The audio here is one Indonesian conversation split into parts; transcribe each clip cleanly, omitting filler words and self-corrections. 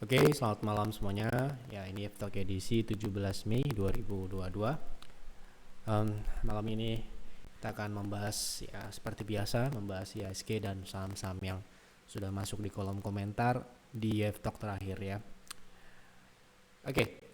Oke, selamat malam semuanya. Ya, ini Talk edisi 17 Mei 2022. Malam ini kita akan membahas ya seperti biasa, membahas IHSG dan saham-saham yang sudah masuk di kolom komentar di Talk terakhir ya. Oke,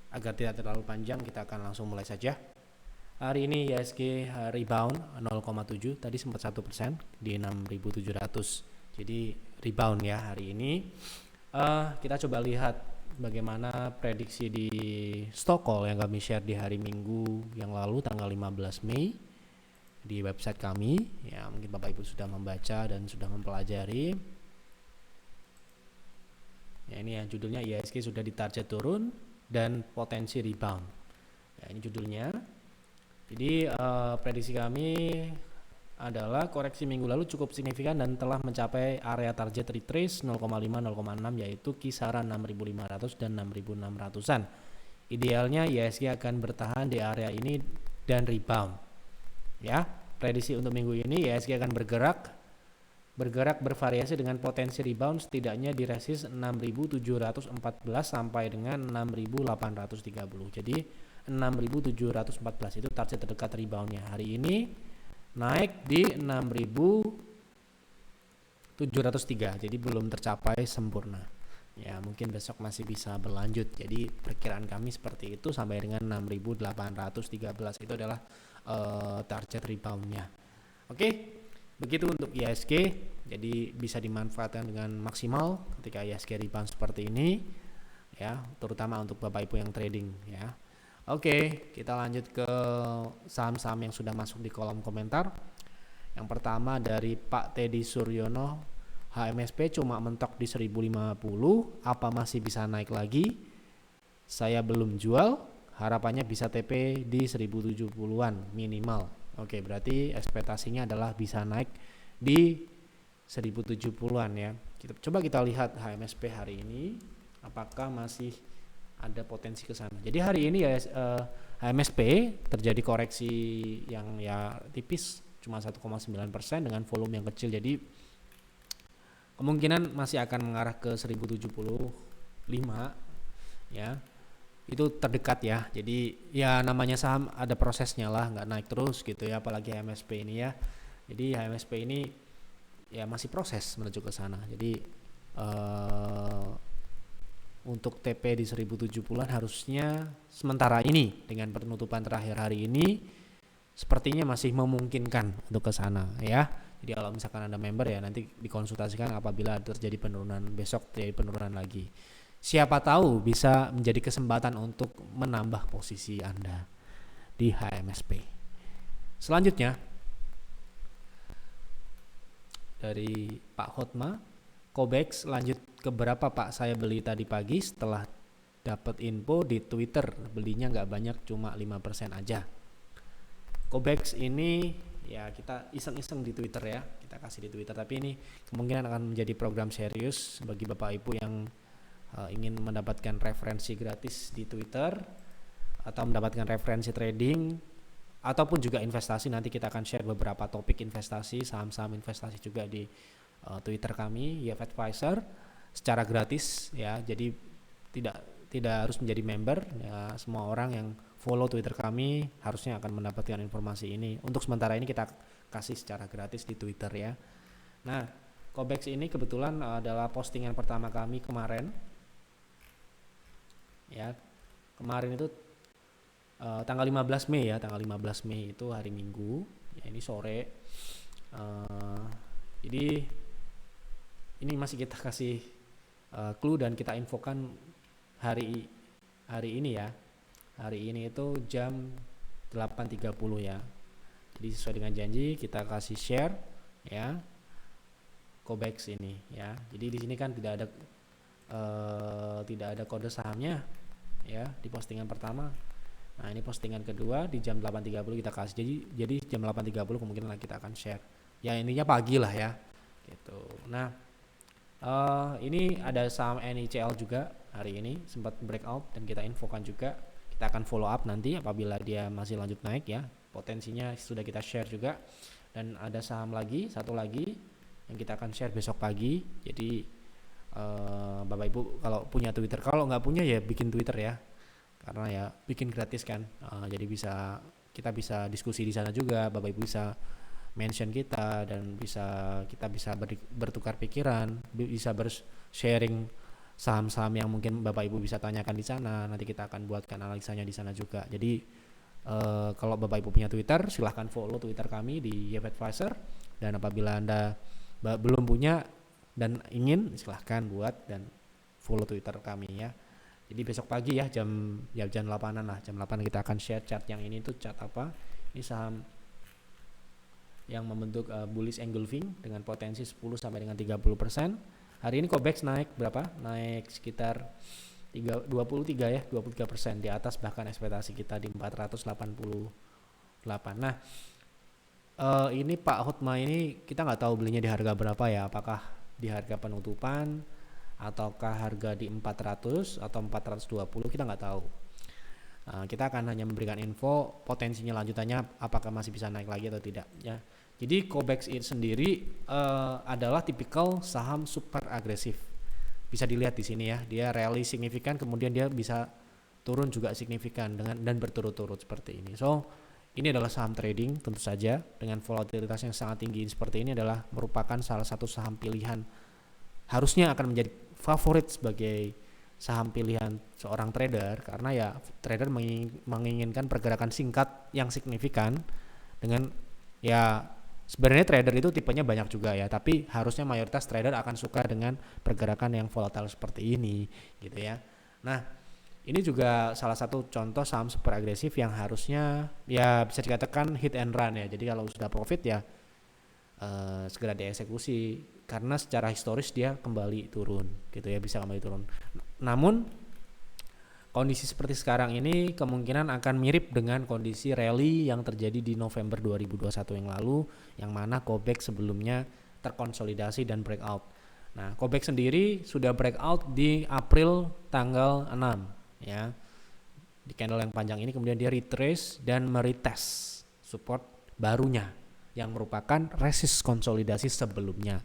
agar tidak terlalu panjang kita akan langsung mulai saja. Hari ini IHSG rebound 0,7, tadi sempat 1% di 6.700. Jadi rebound ya hari ini. Kita coba lihat bagaimana prediksi di stock call yang kami share di hari Minggu yang lalu tanggal 15 Mei di website kami. Ya, mungkin Bapak Ibu sudah membaca dan sudah mempelajari. Ya, ini ya judulnya IHSG sudah ditarget turun dan potensi rebound. Ya, ini judulnya. Jadi prediksi kami adalah koreksi minggu lalu cukup signifikan dan telah mencapai area target retrace 0,5-0,6 yaitu kisaran 6.500 dan 6.600-an. Idealnya IHSG akan bertahan di area ini dan rebound. Ya, prediksi untuk minggu ini IHSG akan bergerak bervariasi dengan potensi rebound setidaknya di resist 6.714 sampai dengan 6.830. Jadi 6.714 itu target terdekat reboundnya. Hari ini naik di 6.703, jadi belum tercapai sempurna. Ya, mungkin besok masih bisa berlanjut. Jadi perkiraan kami seperti itu sampai dengan 6.813 itu adalah target reboundnya. Oke, begitu untuk IHSG. Jadi bisa dimanfaatkan dengan maksimal ketika IHSG rebound seperti ini, ya, terutama untuk Bapak Ibu yang trading, ya. Oke, kita lanjut ke saham-saham yang sudah masuk di kolom komentar. Yang pertama dari Pak Teddy Suryono, HMSP cuma mentok di 1050, apa masih bisa naik lagi? Saya belum jual, harapannya bisa TP di 1070-an minimal. Oke, berarti ekspektasinya adalah bisa naik di 1070-an ya. Coba kita lihat HMSP hari ini, apakah masih ada potensi ke sana. Jadi hari ini ya HMSP terjadi koreksi yang ya tipis, cuma 1,9% dengan volume yang kecil. Jadi kemungkinan masih akan mengarah ke 1075 ya. Itu terdekat ya. Jadi ya namanya saham ada prosesnya lah, nggak naik terus gitu ya, apalagi HMSP ini ya. Jadi HMSP ini ya masih proses menuju ke sana. Jadi untuk TP di 1070-an harusnya sementara ini dengan penutupan terakhir hari ini sepertinya masih memungkinkan untuk ke sana ya. Jadi kalau misalkan Anda member ya nanti dikonsultasikan apabila terjadi penurunan, besok terjadi penurunan lagi. Siapa tahu bisa menjadi kesempatan untuk menambah posisi Anda di HMSP. Selanjutnya dari Pak Hotma, Kobex lanjut ke berapa Pak? Saya beli tadi pagi setelah dapat info di Twitter, belinya nggak banyak, cuma 5% aja. Kobex ini ya kita iseng-iseng di Twitter ya, kita kasih di Twitter, tapi ini kemungkinan akan menjadi program serius bagi Bapak Ibu yang ingin mendapatkan referensi gratis di Twitter atau mendapatkan referensi trading ataupun juga investasi. Nanti kita akan share beberapa topik investasi, saham-saham investasi juga di Twitter kami YF Advisor secara gratis ya. Jadi tidak harus menjadi member ya, semua orang yang follow Twitter kami harusnya akan mendapatkan informasi ini. Untuk sementara ini kita kasih secara gratis di Twitter ya. Nah, Kobex ini kebetulan adalah postingan pertama kami kemarin ya. Kemarin itu tanggal 15 Mei ya, tanggal 15 Mei itu hari Minggu ya, ini sore. Jadi ini masih kita kasih clue dan kita infokan hari ini ya. Hari ini itu jam 8.30 ya. Jadi sesuai dengan janji kita kasih share ya Kobex ini ya. Jadi di sini kan tidak ada kode sahamnya ya di postingan pertama. Nah, ini postingan kedua di jam 8.30 kita kasih. Jadi jam 8.30 kemungkinan kita akan share. Ya intinya pagi lah ya. Gitu. Nah, ini ada saham NICL juga hari ini sempat breakout dan kita infokan juga. Kita akan follow up nanti apabila dia masih lanjut naik ya. Potensinya sudah kita share juga. Dan ada saham lagi, satu lagi yang kita akan share besok pagi. Jadi Bapak Ibu kalau punya Twitter, kalau nggak punya ya bikin Twitter ya, karena ya bikin gratis kan. Jadi kita bisa diskusi di sana juga, Bapak Ibu bisa mention kita dan kita bisa bertukar pikiran, bisa sharing saham-saham yang mungkin Bapak Ibu bisa tanyakan di sana. Nanti kita akan buatkan analisanya di sana juga. Jadi kalau Bapak Ibu punya Twitter, silahkan follow Twitter kami di Yef Advisor. Dan apabila Anda belum punya dan ingin, silahkan buat dan follow Twitter kami ya. Jadi besok pagi ya jam 8-an lah, jam 8 kita akan share chart yang ini. Itu chart apa? Ini saham yang membentuk bullish engulfing dengan potensi 10 sampai dengan 30%. Hari ini Cobex naik berapa? Naik sekitar 23 ya, 23% di atas bahkan ekspektasi kita di 488. Nah, ini Pak Hotma ini kita nggak tahu belinya di harga berapa ya, apakah di harga penutupan ataukah harga di 400 atau 420, kita nggak tahu. Kita akan hanya memberikan info potensinya lanjutannya apakah masih bisa naik lagi atau tidak ya. Jadi Cobex itu sendiri adalah tipikal saham super agresif. Bisa dilihat di sini ya, dia rally signifikan kemudian dia bisa turun juga signifikan dan berturut-turut seperti ini. So, ini adalah saham trading tentu saja dengan volatilitas yang sangat tinggi seperti ini adalah merupakan salah satu saham pilihan, harusnya akan menjadi favorit sebagai saham pilihan seorang trader, karena ya trader menginginkan pergerakan singkat yang signifikan dengan ya sebenarnya trader itu tipenya banyak juga ya, tapi harusnya mayoritas trader akan suka dengan pergerakan yang volatile seperti ini gitu ya. Nah, ini juga salah satu contoh saham super agresif yang harusnya ya bisa dikatakan hit and run ya. Jadi kalau sudah profit ya segera dieksekusi, karena secara historis dia kembali turun gitu ya, bisa kembali turun. Namun kondisi seperti sekarang ini kemungkinan akan mirip dengan kondisi rally yang terjadi di November 2021 yang lalu, yang mana Cobex sebelumnya terkonsolidasi dan breakout. Nah, Cobex sendiri sudah breakout di April tanggal 6 ya. Di candle yang panjang ini kemudian dia retrace dan meretest support barunya yang merupakan resist konsolidasi sebelumnya.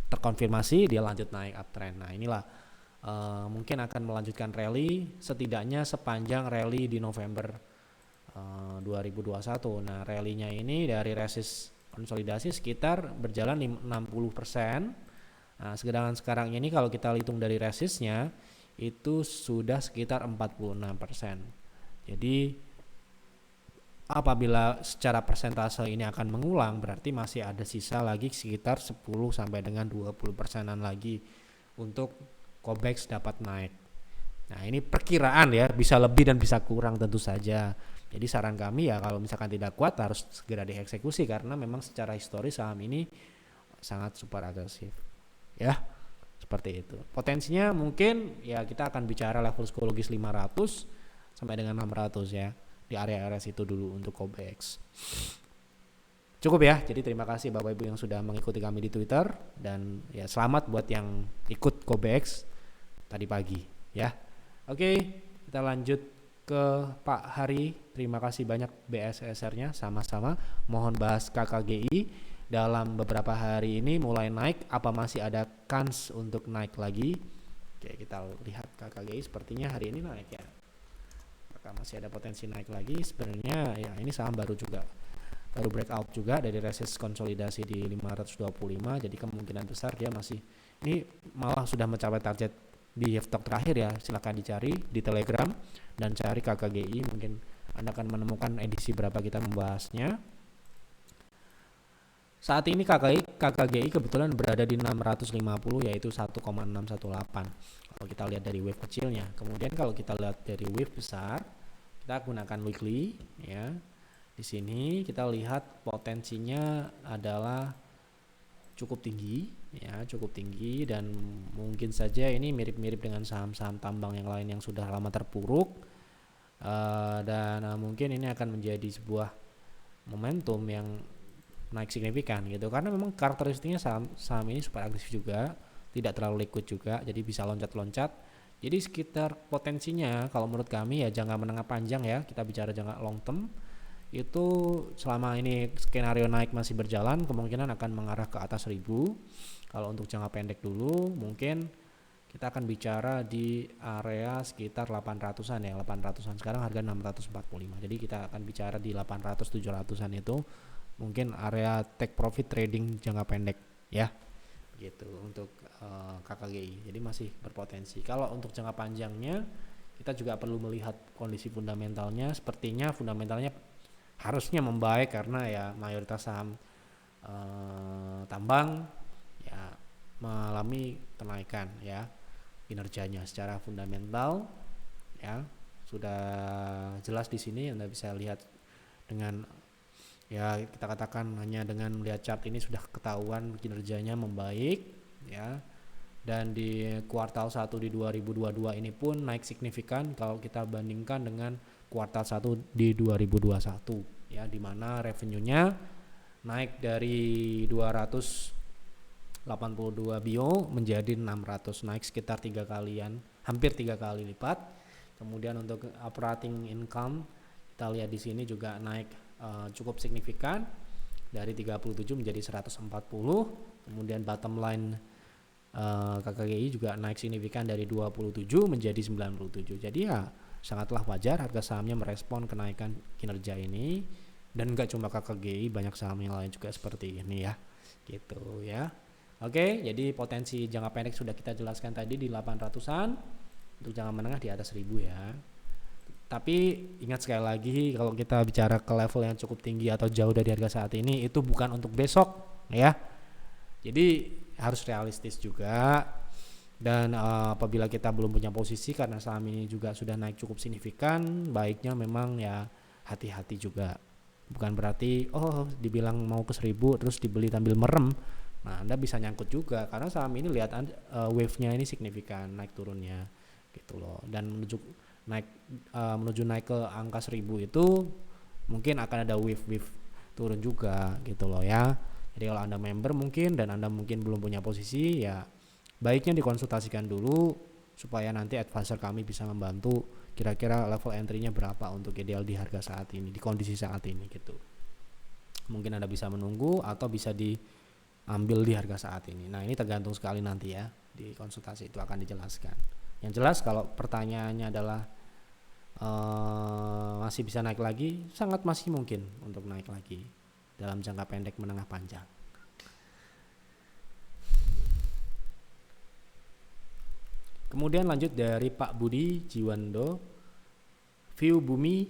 Terkonfirmasi dia lanjut naik uptrend. Nah, inilah mungkin akan melanjutkan rally setidaknya sepanjang rally di November 2021. Nah, rally-nya ini dari resist konsolidasi sekitar berjalan 60%. Nah, sedangkan sekarang ini kalau kita hitung dari resistnya itu sudah sekitar 46%. Jadi apabila secara persentase ini akan mengulang, berarti masih ada sisa lagi sekitar 10 sampai dengan 20%-an lagi untuk Cobex dapat naik. Nah, ini perkiraan ya, bisa lebih dan bisa kurang tentu saja. Jadi saran kami ya kalau misalkan tidak kuat harus segera dieksekusi, karena memang secara historis saham ini sangat super agresif. Ya, seperti itu. Potensinya mungkin ya kita akan bicara level psikologis 500 sampai dengan 600 ya. Di area-area situ dulu untuk Cobex. Cukup ya. Jadi terima kasih Bapak Ibu yang sudah mengikuti kami di Twitter, dan ya selamat buat yang ikut Cobex tadi pagi ya. Oke, kita lanjut ke Pak Hari. Terima kasih banyak BSSR-nya, sama-sama. Mohon bahas KKGI dalam beberapa hari ini mulai naik, apa masih ada kans untuk naik lagi? Oke, kita lihat KKGI sepertinya hari ini naik ya. Masih ada potensi naik lagi. Sebenarnya ya ini saham baru breakout juga dari resist konsolidasi di 525, jadi kemungkinan besar dia masih ini malah sudah mencapai target di Talk terakhir ya. Silahkan dicari di Telegram dan cari KKGI, mungkin Anda akan menemukan edisi berapa kita membahasnya. Saat ini KKGI kebetulan berada di 650, yaitu 1,618 kalau kita lihat dari wave kecilnya. Kemudian kalau kita lihat dari wave besar, kita gunakan weekly ya. Di sini kita lihat potensinya adalah cukup tinggi ya, cukup tinggi, dan mungkin saja ini mirip-mirip dengan saham-saham tambang yang lain yang sudah lama terpuruk. Dan mungkin ini akan menjadi sebuah momentum yang naik signifikan gitu, karena memang karakteristiknya saham ini super agresif juga, tidak terlalu liquid juga, jadi bisa loncat-loncat. Jadi sekitar potensinya kalau menurut kami ya jangka menengah panjang ya, kita bicara jangka long term, itu selama ini skenario naik masih berjalan kemungkinan akan mengarah ke atas 1000. Kalau untuk jangka pendek dulu mungkin kita akan bicara di area sekitar 800-an ya, 800-an. Sekarang harga 645. Jadi kita akan bicara di 800 700-an itu mungkin area take profit trading jangka pendek ya. Gitu untuk KKGI. Jadi masih berpotensi. Kalau untuk jangka panjangnya kita juga perlu melihat kondisi fundamentalnya. Sepertinya fundamentalnya harusnya membaik karena ya mayoritas saham tambang ya mengalami kenaikan ya kinerjanya secara fundamental ya sudah jelas di sini. Anda bisa lihat dengan ya kita katakan hanya dengan melihat chart ini sudah ketahuan kinerjanya membaik ya, dan di kuartal 1 di 2022 ini pun naik signifikan kalau kita bandingkan dengan kuartal 1 di 2021 ya, di mana revenue-nya naik dari 282 bio menjadi 600, naik sekitar 3 kalian, hampir 3 kali lipat. Kemudian untuk operating income kita lihat di sini juga naik cukup signifikan dari 37 menjadi 140. Kemudian bottom line KKGI juga naik signifikan dari 27 menjadi 97. Jadi ya sangatlah wajar harga sahamnya merespon kenaikan kinerja ini, dan enggak cuma KKGI, banyak saham yang lain juga seperti ini ya. Gitu ya. Oke, jadi potensi jangka pendek sudah kita jelaskan tadi di 800-an. Untuk jangka menengah di atas 1000 ya. Tapi ingat sekali lagi, kalau kita bicara ke level yang cukup tinggi atau jauh dari harga saat ini, itu bukan untuk besok ya. Jadi harus realistis juga. Dan apabila kita belum punya posisi karena saham ini juga sudah naik cukup signifikan, baiknya memang ya hati-hati juga. Bukan berarti dibilang mau ke 1000 terus dibeli sambil merem. Nah, Anda bisa nyangkut juga karena saham ini lihat wave-nya ini signifikan naik turunnya gitu loh. Dan menuju naik ke angka 1000 itu mungkin akan ada wave turun juga gitu loh ya. Jadi kalau Anda member mungkin dan Anda mungkin belum punya posisi, ya baiknya dikonsultasikan dulu supaya nanti advisor kami bisa membantu kira-kira level entry-nya berapa untuk ideal di harga saat ini, di kondisi saat ini gitu. Mungkin Anda bisa menunggu atau bisa diambil di harga saat ini. Nah, ini tergantung sekali nanti ya, di konsultasi itu akan dijelaskan. Yang jelas kalau pertanyaannya adalah masih bisa naik lagi, sangat masih mungkin untuk naik lagi dalam jangka pendek menengah panjang. Kemudian lanjut dari Pak Budi Jiwando, view bumi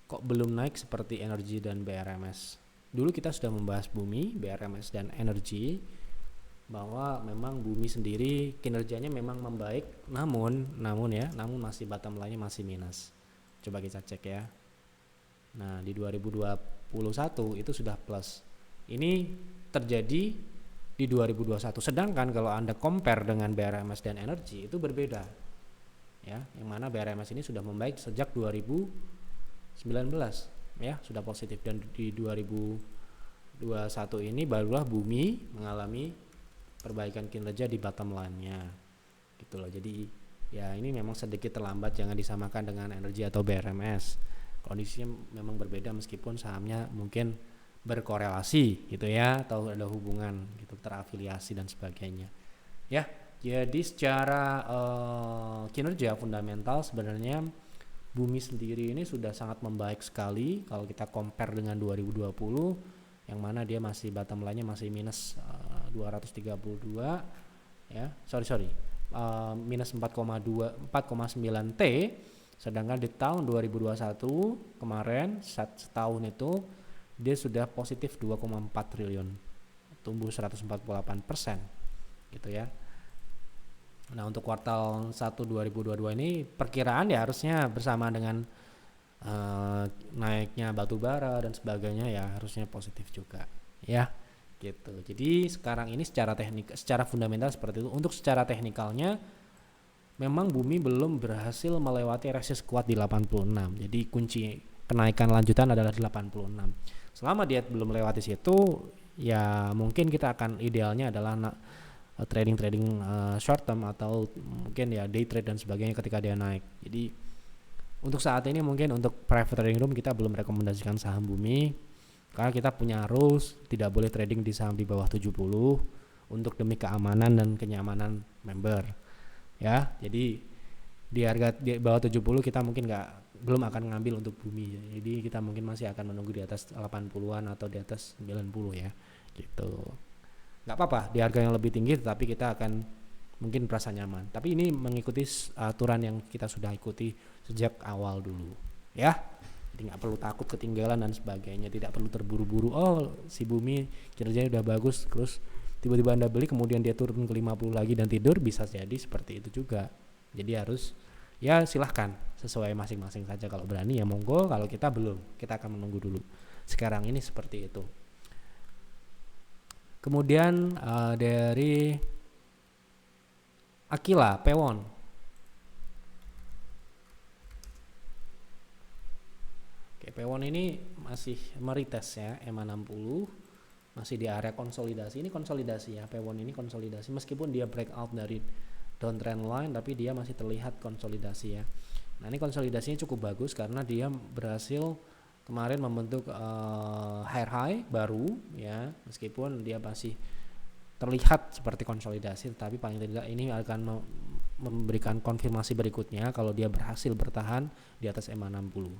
kok belum naik seperti energi dan BRMS. Dulu kita sudah membahas bumi, BRMS dan energi, bahwa memang bumi sendiri kinerjanya memang membaik, namun masih bottom line-nya masih minus. Coba kita cek ya. Nah, di 2021 itu sudah plus. Ini terjadi di 2021. Sedangkan kalau Anda compare dengan BRMS dan energi itu berbeda. Ya, yang mana BRMS ini sudah membaik sejak 2019 ya, sudah positif, dan di 2021 ini barulah bumi mengalami perbaikan kinerja di bottom line-nya. Gitu loh. Jadi ya ini memang sedikit terlambat, jangan disamakan dengan energi atau BRMS. Kondisinya memang berbeda meskipun sahamnya mungkin berkorelasi gitu ya, atau ada hubungan gitu, terafiliasi dan sebagainya. Ya, jadi secara kinerja fundamental sebenarnya bumi sendiri ini sudah sangat membaik sekali kalau kita compare dengan 2020, yang mana dia masih bottom line-nya masih minus 232 ya, minus 4,9 T. Sedangkan di tahun 2021 kemarin setahun itu dia sudah positif 2,4 triliun, tumbuh 148% gitu ya. Nah, untuk kuartal 1 2022 ini perkiraan ya harusnya bersama dengan naiknya batu bara dan sebagainya ya harusnya positif juga ya gitu. Jadi sekarang ini secara fundamental seperti itu. Untuk secara teknikalnya memang bumi belum berhasil melewati resist kuat di 86. Jadi kunci kenaikan lanjutan adalah di 86. Selama dia belum melewati situ, ya mungkin kita akan idealnya adalah trading short term atau mungkin ya day trade dan sebagainya ketika dia naik. Jadi untuk saat ini mungkin untuk private trading room kita belum rekomendasikan saham bumi karena kita punya rules tidak boleh trading di saham di bawah 70 untuk demi keamanan dan kenyamanan member. ya. Jadi di harga di bawah 70 kita mungkin belum akan ngambil untuk bumi. Jadi kita mungkin masih akan menunggu di atas 80-an atau di atas 90 ya. Gitu. Nggak apa-apa di harga yang lebih tinggi, tapi kita akan mungkin merasa nyaman. Tapi ini mengikuti aturan yang kita sudah ikuti sejak awal dulu, ya. Jadi nggak perlu takut ketinggalan dan sebagainya, tidak perlu terburu-buru. Oh, si bumi kinerjanya udah bagus, terus tiba-tiba Anda beli kemudian dia turun ke 50 lagi dan tidur, bisa jadi seperti itu juga. Jadi harus ya silahkan sesuai masing-masing saja. Kalau berani ya monggo, kalau kita belum, kita akan menunggu dulu. Sekarang ini seperti itu. Kemudian dari Akila Pewon. Oke, Pewon ini masih meretest ya, EMA 60 masih di area konsolidasi. Ini konsolidasi ya, Pewon ini konsolidasi meskipun dia breakout dari downtrend line, tapi dia masih terlihat konsolidasi ya. Nah, ini konsolidasinya cukup bagus karena dia berhasil kemarin membentuk higher high baru ya, meskipun dia masih terlihat seperti konsolidasi, tapi paling tidak ini akan memberikan konfirmasi berikutnya kalau dia berhasil bertahan di atas EMA 60.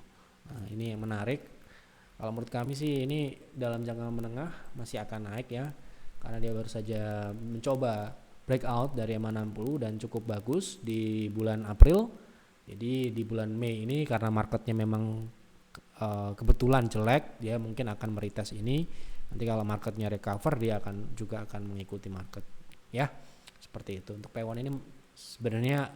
Nah, ini yang menarik. Kalau menurut kami sih ini dalam jangka menengah masih akan naik ya, karena dia baru saja mencoba breakout dari EMA 60 dan cukup bagus di bulan April. Jadi di bulan Mei ini karena marketnya memang kebetulan jelek, dia mungkin akan meretest ini. Nanti kalau marketnya recover, dia juga akan mengikuti market ya, seperti itu. Untuk Pewon ini sebenarnya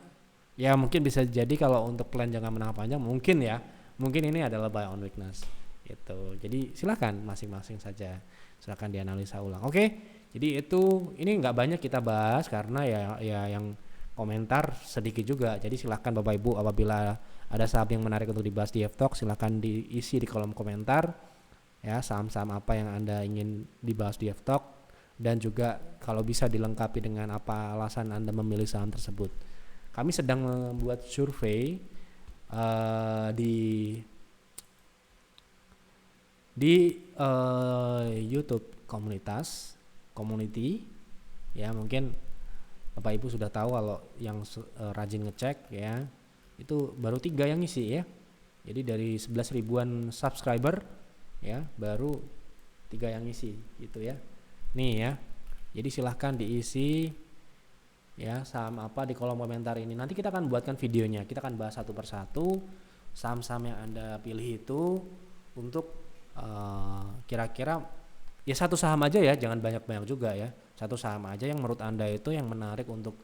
ya mungkin bisa jadi kalau untuk plan jangka menengah panjang mungkin ini adalah buy on weakness gitu. Jadi silakan masing-masing saja, silakan dianalisa ulang. Oke, jadi ini nggak banyak kita bahas karena ya yang komentar sedikit juga. Jadi silakan Bapak Ibu apabila ada saham yang menarik untuk dibahas di F-Talk, silakan diisi di kolom komentar. Ya, saham-saham apa yang Anda ingin dibahas di F-Talk, dan juga kalau bisa dilengkapi dengan apa alasan Anda memilih saham tersebut. Kami sedang membuat survei di YouTube community ya, mungkin Bapak Ibu sudah tahu kalau yang rajin ngecek ya, itu baru 3 yang ngisi ya. Jadi dari 11 ribuan subscriber ya, baru 3 yang isi gitu ya. Nih ya. Jadi silahkan diisi ya saham apa di kolom komentar ini. Nanti kita akan buatkan videonya. Kita akan bahas satu persatu saham-saham yang Anda pilih itu untuk kira-kira ya satu saham aja ya, jangan banyak-banyak juga ya. Satu saham aja yang menurut Anda itu yang menarik untuk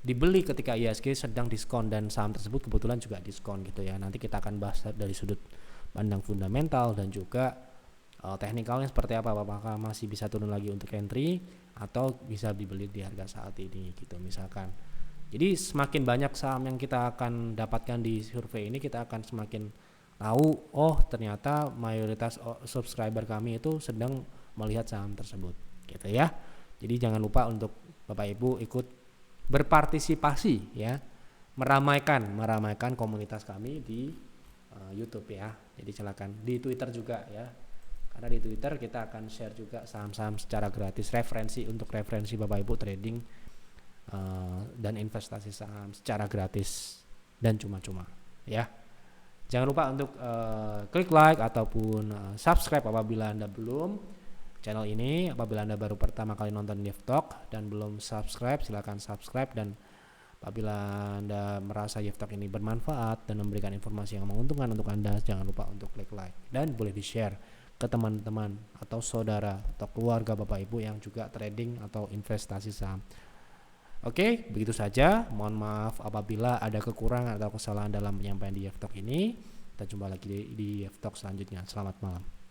dibeli ketika IHSG sedang diskon dan saham tersebut kebetulan juga diskon gitu ya. Nanti kita akan bahas dari sudut pandang fundamental dan juga teknikalnya seperti apa, apakah masih bisa turun lagi untuk entry atau bisa dibeli di harga saat ini gitu misalkan. Jadi semakin banyak saham yang kita akan dapatkan di survei ini, kita akan semakin tahu oh ternyata mayoritas subscriber kami itu sedang melihat saham tersebut gitu ya. Jadi jangan lupa untuk Bapak Ibu ikut berpartisipasi ya, meramaikan komunitas kami di YouTube ya. Jadi silakan di Twitter juga ya, karena di Twitter kita akan share juga saham-saham secara gratis, referensi Bapak Ibu trading dan investasi saham secara gratis dan cuma-cuma ya. Jangan lupa untuk klik like ataupun subscribe apabila Anda belum channel ini. Apabila Anda baru pertama kali nonton F-Talk dan belum subscribe, silakan subscribe. Dan apabila Anda merasa F-Talk ini bermanfaat dan memberikan informasi yang menguntungkan untuk Anda, jangan lupa untuk klik like dan boleh di-share ke teman-teman atau saudara atau keluarga Bapak Ibu yang juga trading atau investasi saham. Oke, begitu saja. Mohon maaf apabila ada kekurangan atau kesalahan dalam penyampaian di F-Talk ini. Kita jumpa lagi di F-Talk selanjutnya. Selamat malam.